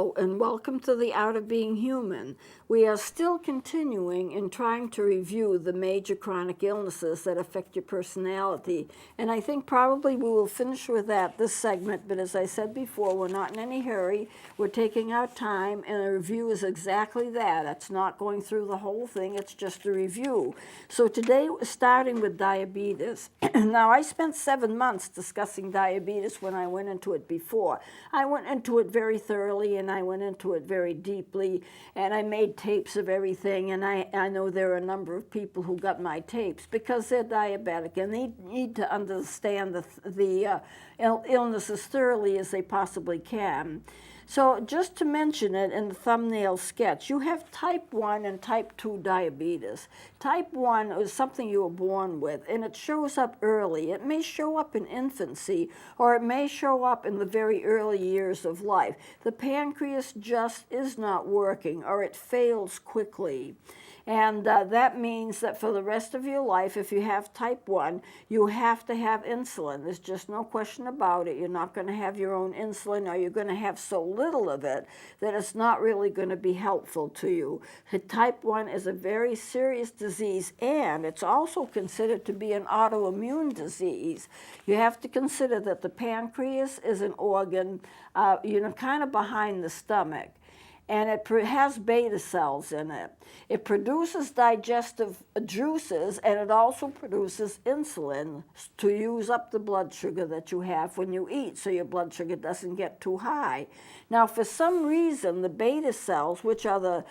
Hello, and welcome to the Art of Being Human. We are still continuing in trying to review the major chronic illnesses that affect your personality, and I think probably we will finish with that this segment, but as I said before, we're not in any hurry. We're taking our time, and a review is exactly that. It's not going through the whole thing, it's just a review. So today we're starting with diabetes. Now, I spent 7 months discussing diabetes when I went into it before. I went into it very thoroughly, and I went into it very deeply, and I made tapes of everything, and I know there are a number of people who got my tapes because they're diabetic, and they need to understand the illness as thoroughly as they possibly can. So just to mention it in the thumbnail sketch, you have type 1 and type 2 diabetes. Type 1 is something you were born with, and it shows up early. It may show up in infancy, or it may show up in the very early years of life. The pancreas just is not working, or it fails quickly. And that means that for the rest of your life, if you have type 1, you have to have insulin. There's just no question about it. You're not going to have your own insulin, or you're going to have so little of it that it's not really going to be helpful to you. Type 1 is a very serious disease, and it's also considered to be an autoimmune disease. You have to consider that the pancreas is an organ, kind of behind the stomach. And it has beta cells in it. It produces digestive juices, and it also produces insulin to use up the blood sugar that you have when you eat, so your blood sugar doesn't get too high. Now, for some reason, the beta cells, which are the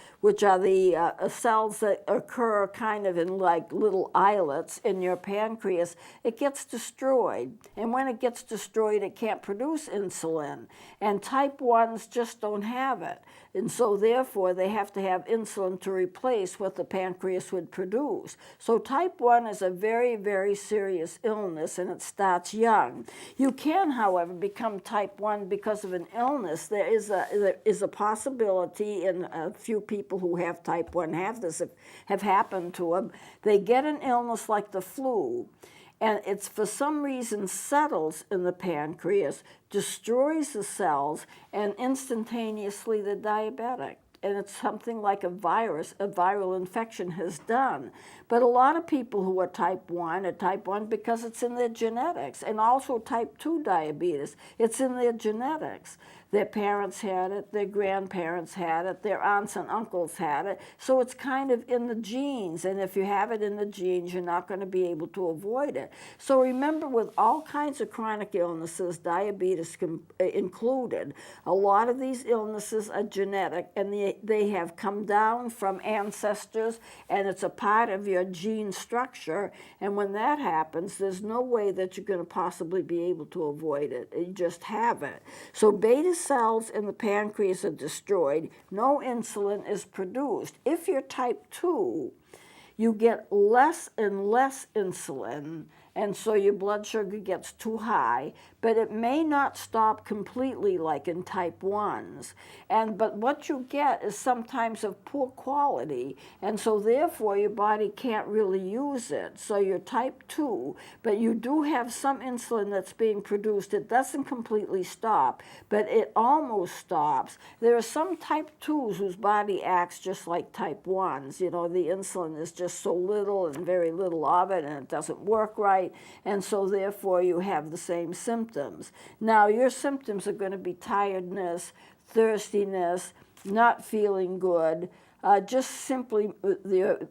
cells that occur kind of in like little islets in your pancreas, it gets destroyed. And when it gets destroyed, it can't produce insulin. And type 1s just don't have it. And so therefore, they have to have insulin to replace what the pancreas would produce. So type 1 is a very, very serious illness, and it starts young. You can, however, become type 1 because of an illness. There is a possibility, and a few people who have type 1 have happened to them. They get an illness like the flu, and it's for some reason settles in the pancreas, destroys the cells, and instantaneously they're diabetic. And it's something like a viral infection has done. But a lot of people who are type 1 are type 1 because it's in their genetics, and also type 2 diabetes. It's in their genetics. Their parents had it, their grandparents had it, their aunts and uncles had it. So it's kind of in the genes, and if you have it in the genes, you're not going to be able to avoid it. So remember, with all kinds of chronic illnesses, diabetes included, a lot of these illnesses are genetic, and they have come down from ancestors, and it's a part of your gene structure. And when that happens, there's no way that you're going to possibly be able to avoid it. You just have it. So beta cells in the pancreas are destroyed. No insulin is produced. If you're type 2, you get less and less insulin, and so your blood sugar gets too high, but it may not stop completely like in type 1s. But what you get is sometimes of poor quality, and so therefore your body can't really use it. So you're type 2, but you do have some insulin that's being produced. It doesn't completely stop, but it almost stops. There are some type 2s whose body acts just like type 1s. The insulin is just so little and very little of it, and it doesn't work right. And so therefore you have the same symptoms. Now your symptoms are going to be tiredness, thirstiness, not feeling good, just simply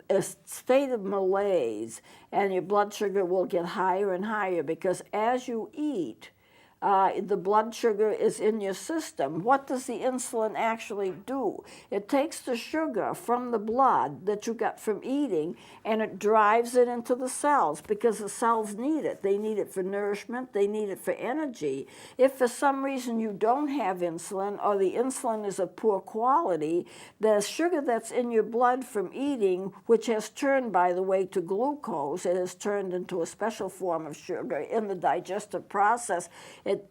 a state of malaise, and your blood sugar will get higher and higher because as you eat, the blood sugar is in your system. What does the insulin actually do? It takes the sugar from the blood that you got from eating, and it drives it into the cells because the cells need it. They need it for nourishment. They need it for energy. If for some reason you don't have insulin, or the insulin is of poor quality, the sugar that's in your blood from eating, which has turned, by the way, to glucose, it has turned into a special form of sugar in the digestive process.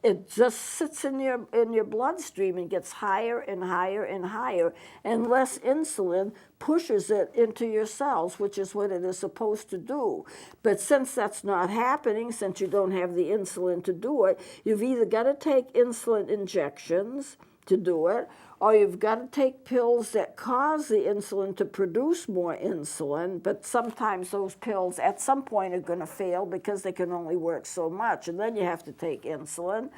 It just sits in your bloodstream and gets higher and higher and higher, and less insulin pushes it into your cells, which is what it is supposed to do. But since that's not happening, since you don't have the insulin to do it, you've either got to take insulin injections, to do it, or you've got to take pills that cause the insulin to produce more insulin, but sometimes those pills at some point are going to fail because they can only work so much, and then you have to take insulin,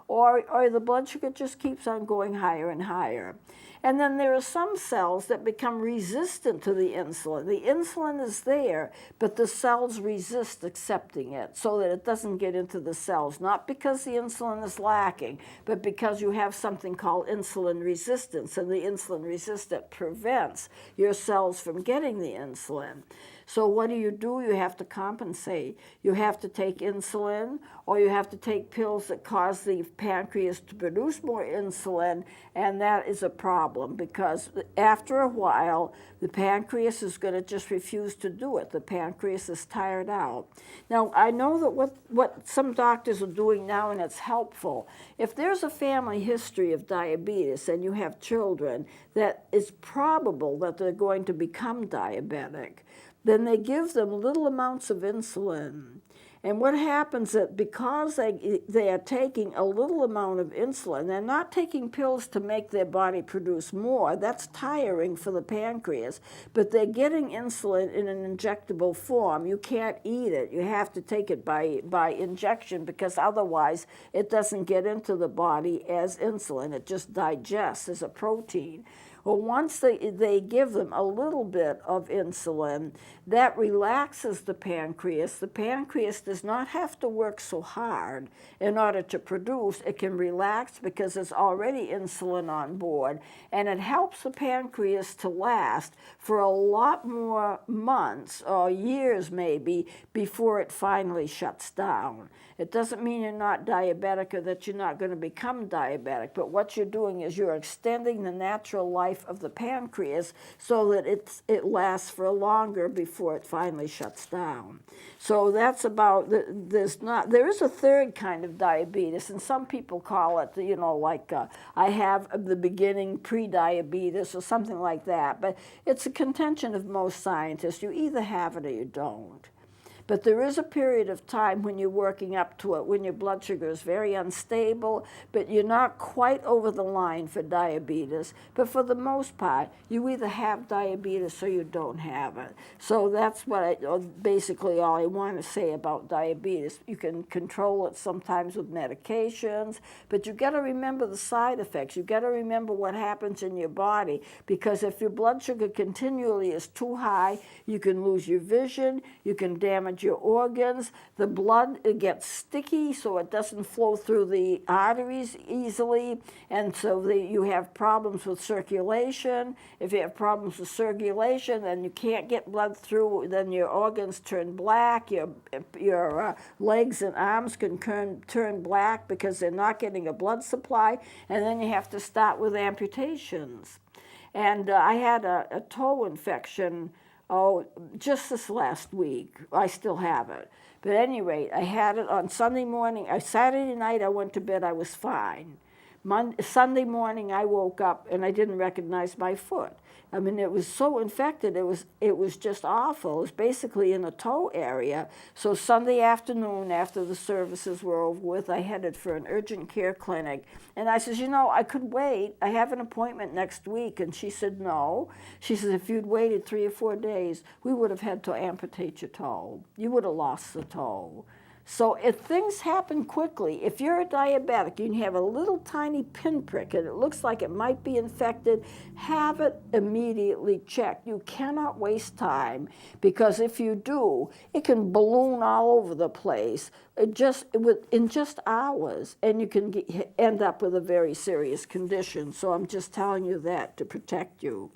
or the blood sugar just keeps on going higher and higher. And then there are some cells that become resistant to the insulin. The insulin is there, but the cells resist accepting it so that it doesn't get into the cells, not because the insulin is lacking, but because you have something called insulin resistance, and the insulin resistance prevents your cells from getting the insulin. So what do? You have to compensate. You have to take insulin, or you have to take pills that cause the pancreas to produce more insulin, and that is a problem because after a while, the pancreas is going to just refuse to do it. The pancreas is tired out. Now, I know that what some doctors are doing now, and it's helpful, if there's a family history of diabetes and you have children that it's probable that they're going to become diabetic, then they give them little amounts of insulin. And what happens is because they are taking a little amount of insulin, they're not taking pills to make their body produce more. That's tiring for the pancreas. But they're getting insulin in an injectable form. You can't eat it. You have to take it by injection because otherwise it doesn't get into the body as insulin. It just digests as a protein. Well, once they give them a little bit of insulin, that relaxes the pancreas. The pancreas does not have to work so hard in order to produce. It can relax because there's already insulin on board, and it helps the pancreas to last for a lot more months or years maybe before it finally shuts down. It doesn't mean you're not diabetic or that you're not going to become diabetic, but what you're doing is you're extending the natural life of the pancreas so that it lasts for longer before it finally shuts down. So that's about, there is a third kind of diabetes, and some people call it, I have the beginning pre-diabetes or something like that, but it's a contention of most scientists. You either have it or you don't. But there is a period of time when you're working up to it, when your blood sugar is very unstable, but you're not quite over the line for diabetes. But for the most part, you either have diabetes or you don't have it. So that's basically all I want to say about diabetes. You can control it sometimes with medications, but you've got to remember the side effects. You've got to remember what happens in your body, because if your blood sugar continually is too high, you can lose your vision, you can damage your organs, the blood gets sticky so it doesn't flow through the arteries easily, and so you have problems with circulation. If you have problems with circulation, then you can't get blood through, then your organs turn black, your legs and arms can turn black because they're not getting a blood supply, and then you have to start with amputations. And I had a toe infection just this last week. I still have it. But at any rate, I had it on Sunday morning. Saturday night I went to bed, I was fine. Sunday morning I woke up and I didn't recognize my foot. I mean, it was so infected, it was just awful. It was basically in the toe area. So Sunday afternoon, after the services were over with, I headed for an urgent care clinic. And I said, I could wait. I have an appointment next week. And she said, no. She said, if you'd waited 3 or 4 days, we would have had to amputate your toe. You would have lost the toe. So if things happen quickly, if you're a diabetic, you have a little tiny pinprick and it looks like it might be infected, have it immediately checked. You cannot waste time, because if you do, it can balloon all over the place in just hours, and you can end up with a very serious condition. So I'm just telling you that to protect you.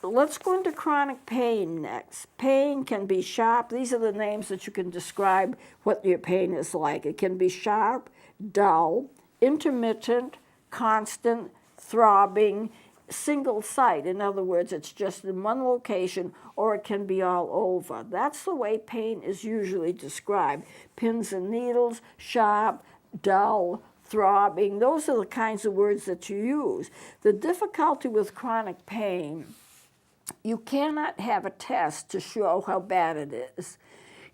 Let's go into chronic pain next. Pain can be sharp. These are the names that you can describe what your pain is like. It can be sharp, dull, intermittent, constant, throbbing, single site. In other words, it's just in one location, or it can be all over. That's the way pain is usually described. Pins and needles, sharp, dull, throbbing. Those are the kinds of words that you use. The difficulty with chronic pain, you cannot have a test to show how bad it is.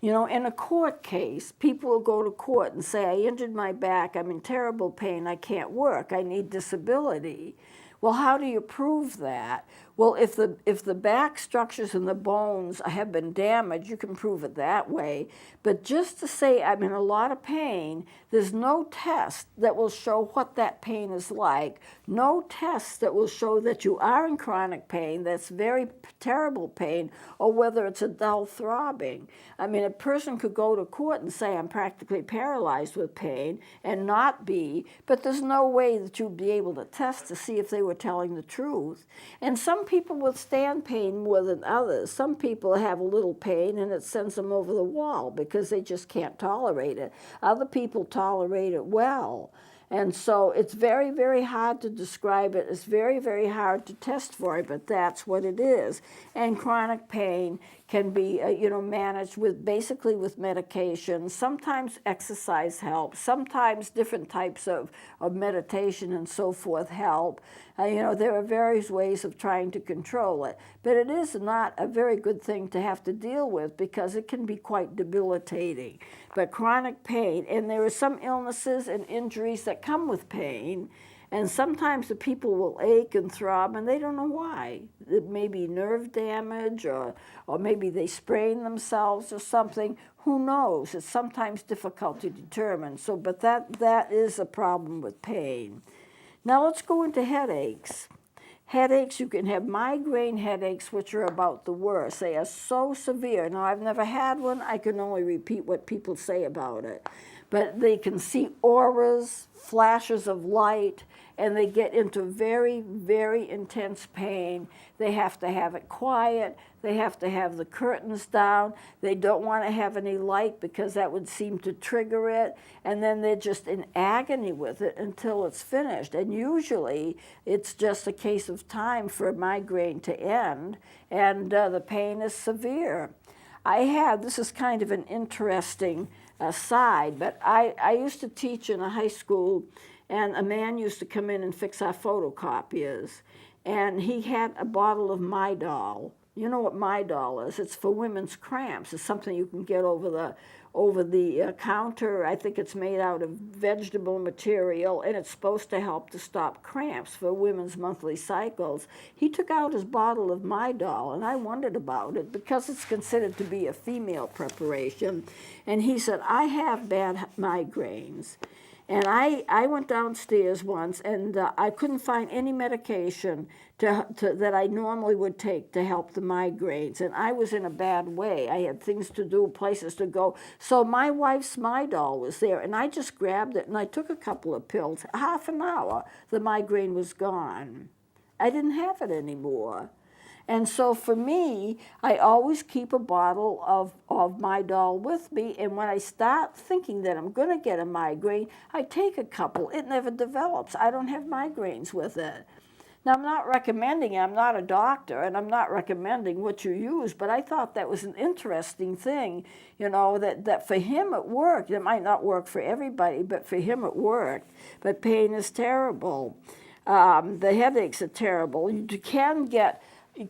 You know, in a court case, people will go to court and say, I injured my back, I'm in terrible pain, I can't work, I need disability. Well, how do you prove that? Well, if the back structures and the bones have been damaged, you can prove it that way. But just to say I'm in a lot of pain, there's no test that will show what that pain is like. No test that will show that you are in chronic pain, that's very terrible pain, or whether it's a dull throbbing. I mean, a person could go to court and say I'm practically paralyzed with pain and not be, but there's no way that you'd be able to test to see if they were telling the truth. And some people withstand pain more than others. Some people have a little pain and it sends them over the wall because they just can't tolerate it. Other people tolerate it well. And so it's very, very hard to describe it. It's very, very hard to test for it, but that's what it is. And chronic pain can be, managed with basically with medication. Sometimes exercise helps. Sometimes different types of meditation and so forth help. There are various ways of trying to control it. But it is not a very good thing to have to deal with because it can be quite debilitating. But chronic pain, and there are some illnesses and injuries that come with pain, and sometimes the people will ache and throb, and they don't know why. It may be nerve damage, or maybe they sprain themselves or something. Who knows? It's sometimes difficult to determine. So, but that is a problem with pain. Now let's go into headaches. Headaches, you can have migraine headaches, which are about the worst. They are so severe. Now, I've never had one. I can only repeat what people say about it. But they can see auras, flashes of light, and they get into very, very intense pain. They have to have it quiet. They have to have the curtains down. They don't want to have any light because that would seem to trigger it. And then they're just in agony with it until it's finished. And usually it's just a case of time for a migraine to end, and the pain is severe. This is kind of an interesting aside, but I used to teach in a high school, and a man used to come in and fix our photocopiers, and he had a bottle of Midol. You know what Midol is? It's for women's cramps. It's something you can get over the counter. I think it's made out of vegetable material, and it's supposed to help to stop cramps for women's monthly cycles. He took out his bottle of Midol, and I wondered about it because it's considered to be a female preparation. And he said, I have bad migraines. And I went downstairs once, and I couldn't find any medication that I normally would take to help the migraines. And I was in a bad way. I had things to do, places to go. So my wife's Midol was there, and I just grabbed it, and I took a couple of pills. Half an hour, the migraine was gone. I didn't have it anymore. And so for me, I always keep a bottle of Midol with me, and when I start thinking that I'm going to get a migraine, I take a couple. It never develops. I don't have migraines with it. Now, I'm not recommending it. I'm not a doctor, and I'm not recommending what you use, but I thought that was an interesting thing, that for him it worked. It might not work for everybody, but for him it worked. But pain is terrible. The headaches are terrible. You can get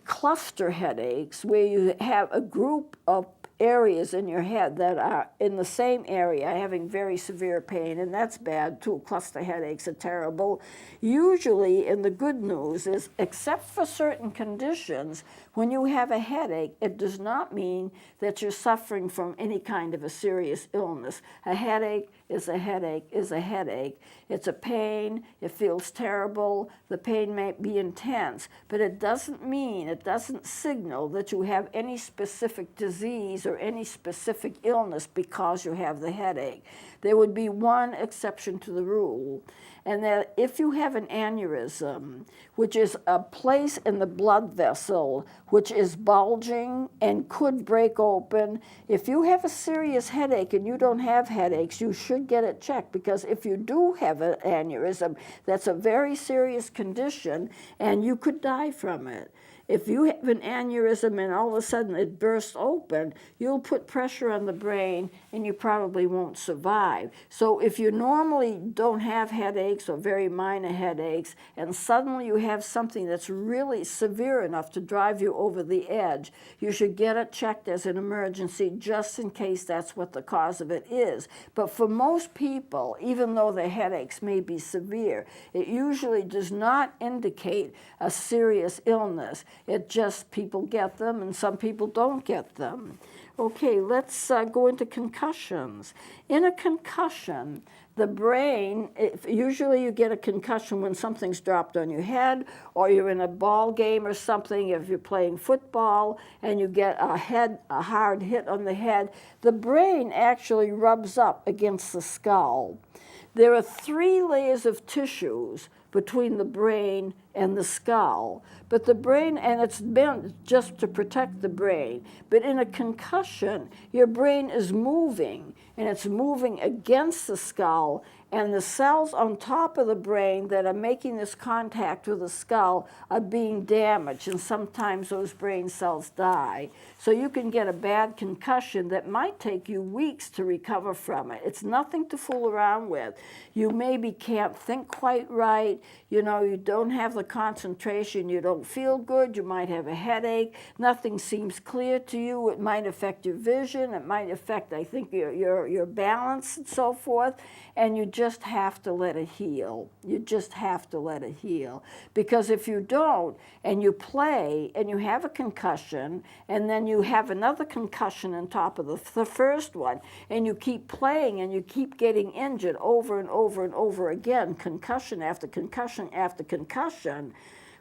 cluster headaches where you have a group of areas in your head that are in the same area having very severe pain, and that's bad too. Cluster headaches are terrible. Usually, and the good news is, except for certain conditions, when you have a headache, it does not mean that you're suffering from any kind of a serious illness. A headache is a headache is a headache. It's a pain. It feels terrible. The pain may be intense, but it doesn't signal that you have any specific disease or any specific illness because you have the headache. There would be one exception to the rule, and that if you have an aneurysm, which is a place in the blood vessel which is bulging and could break open, if you have a serious headache and you don't have headaches, you should get it checked, because if you do have an aneurysm, that's a very serious condition, and you could die from it. If you have an aneurysm and all of a sudden it bursts open, you'll put pressure on the brain and you probably won't survive. So if you normally don't have headaches or very minor headaches, and suddenly you have something that's really severe enough to drive you over the edge, you should get it checked as an emergency just in case that's what the cause of it is. But for most people, even though the headaches may be severe, it usually does not indicate a serious illness. It just, people get them and some people don't get them. Okay, let's go into concussions. In a concussion, the brain, usually you get a concussion when something's dropped on your head, or you're in a ball game or something. If you're playing football and you get a hard hit on the head, the brain actually rubs up against the skull. There are 3 layers of tissues between the brain and the skull. But the brain, and it's meant just to protect the brain, but in a concussion, your brain is moving, and it's moving against the skull, and the cells on top of the brain that are making this contact with the skull are being damaged, and sometimes those brain cells die. So you can get a bad concussion that might take you weeks to recover from it. It's nothing to fool around with. You maybe can't think quite right, you know, you don't have the concentration, you don't feel good, you might have a headache, nothing seems clear to you, it might affect your vision, it might affect, I think, your balance and so forth, and you just have to let it heal. You just have to let it heal. Because if you don't, and you play, and you have a concussion, and then you have another concussion on top of the first one, and you keep playing, and you keep getting injured over and over and over again, concussion after concussion after concussion,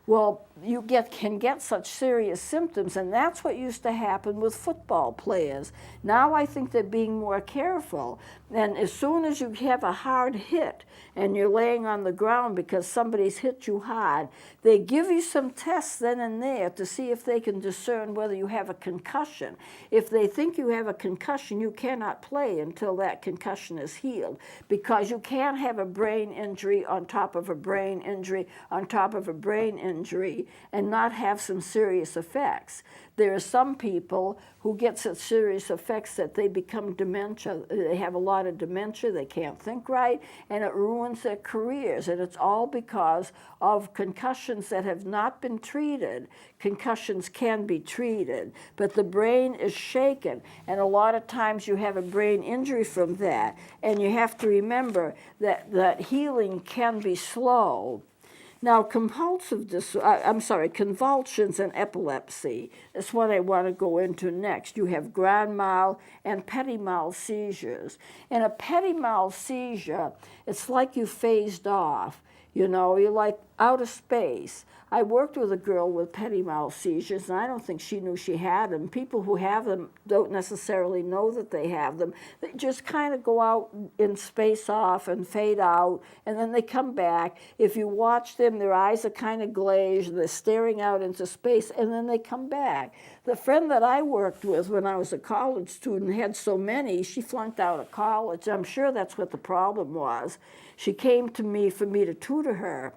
well, you can get such serious symptoms, and that's what used to happen with football players. Now I think they're being more careful, and as soon as you have a hard hit and you're laying on the ground because somebody's hit you hard, they give you some tests then and there to see if they can discern whether you have a concussion. If they think you have a concussion, you cannot play until that concussion is healed, because you can't have a brain injury on top of a brain injury on top of a brain injury and not have some serious effects. There are some people who get such serious effects that they become dementia. They have a lot of dementia, they can't think right, and it ruins their careers. And it's all because of concussions that have not been treated. Concussions can be treated, but the brain is shaken. And a lot of times you have a brain injury from that. And you have to remember that healing can be slow. Now, convulsions and epilepsy is what I want to go into next. You have grand mal and petit mal seizures. In a petit mal seizure, it's like you phased off. You know, you're like out of space. I worked with a girl with petit mal seizures, and I don't think she knew she had them. People who have them don't necessarily know that they have them. They just kind of go out in space off and fade out, and then they come back. If you watch them, their eyes are kind of glazed, they're staring out into space, and then they come back. The friend that I worked with when I was a college student had so many, she flunked out of college. I'm sure that's what the problem was. She came to me for me to tutor her.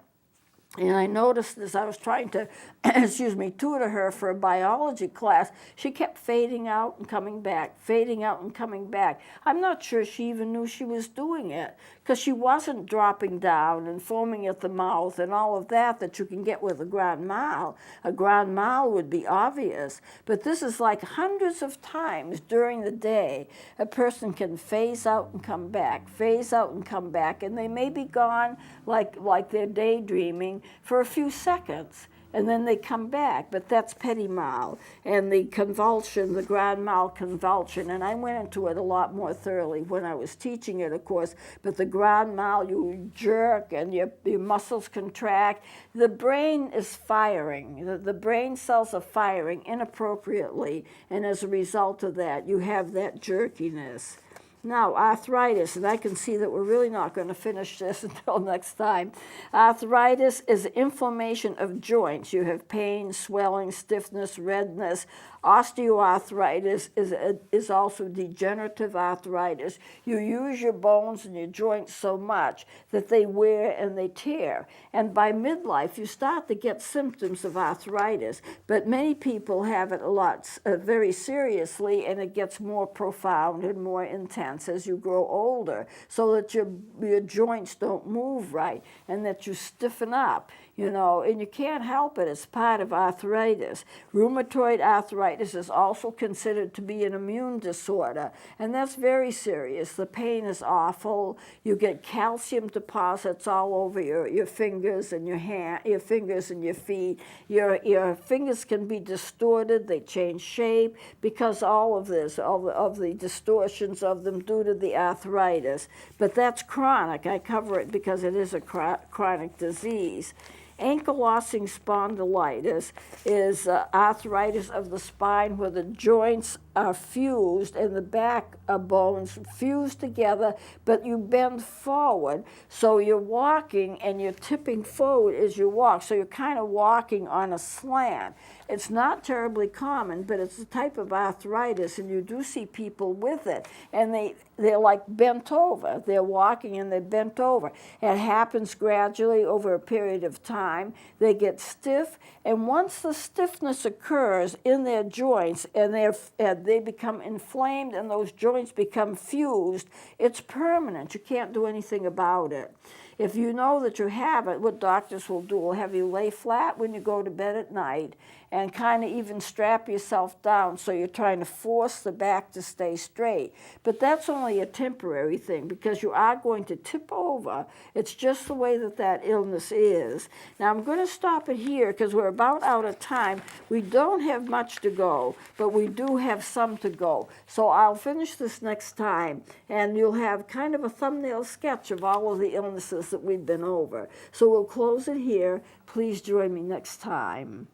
And I noticed as I was trying to, tutor her for a biology class, she kept fading out and coming back, fading out and coming back. I'm not sure she even knew she was doing it, because she wasn't dropping down and foaming at the mouth and all of that you can get with a grand mal. A grand mal would be obvious, but this is like hundreds of times during the day. A person can phase out and come back, phase out and come back, and they may be gone like they're daydreaming for a few seconds, and then they come back. But that's petit mal. And the convulsion, the grand mal convulsion, and I went into it a lot more thoroughly when I was teaching it, of course, but the grand mal, you jerk and your muscles contract. The brain is firing. The brain cells are firing inappropriately, and as a result of that, you have that jerkiness. Now, arthritis, and I can see that we're really not going to finish this until next time. Arthritis is inflammation of joints. You have pain, swelling, stiffness, redness, Osteoarthritis is also degenerative arthritis. You use your bones and your joints so much that they wear and they tear. And by midlife, you start to get symptoms of arthritis, but many people have it a lot, very seriously, and it gets more profound and more intense as you grow older, so that your joints don't move right and that you stiffen up, you know, and you can't help it. It's part of arthritis. Rheumatoid arthritis is also considered to be an immune disorder, and that's very serious. The pain is awful. You get calcium deposits all over your fingers and your fingers and your feet. Your fingers can be distorted. They change shape because all of the distortions of them due to the arthritis. But that's chronic. I cover it because it is a chronic disease. Ankylosing spondylitis is arthritis of the spine where the joints are fused and the back bones fused together, but you bend forward. So you're walking and you're tipping forward as you walk. So you're kind of walking on a slant. It's not terribly common, but it's a type of arthritis, and you do see people with it. And they're like bent over. They're walking and they're bent over. It happens gradually over a period of time. They get stiff, and once the stiffness occurs in their joints and they become inflamed and those joints become fused, it's permanent. You can't do anything about it. If you know that you have it, what doctors will do will have you lay flat when you go to bed at night and kind of even strap yourself down so you're trying to force the back to stay straight. But that's only a temporary thing because you are going to tip over. It's just the way that illness is. Now I'm going to stop it here because we're about out of time. We don't have much to go, but we do have some to go. So I'll finish this next time, and you'll have kind of a thumbnail sketch of all of the illnesses that we've been over. So we'll close it here. Please join me next time.